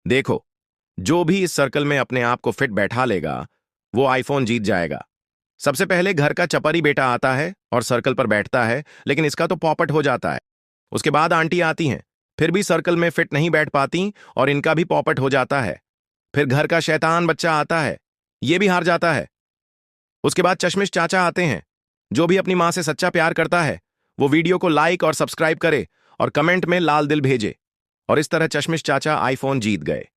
देखो, जो भी इस सर्कल में अपने आप को फिट बैठा लेगा वो आईफोन जीत जाएगा। सबसे पहले घर का चपरी बेटा आता है और सर्कल पर बैठता है, लेकिन इसका तो पॉपट हो जाता है। उसके बाद आंटी आती हैं, फिर भी सर्कल में फिट नहीं बैठ पाती और इनका भी पॉपट हो जाता है। फिर घर का शैतान बच्चा आता है, ये भी हार जाता है। उसके बाद चश्मिश चाचा आते हैं। जो भी अपनी माँ से सच्चा प्यार करता है वो वीडियो को लाइक और सब्सक्राइब करे और कमेंट में लाल दिल भेजे। और इस तरह चश्मिश चाचा आईफोन जीत गए।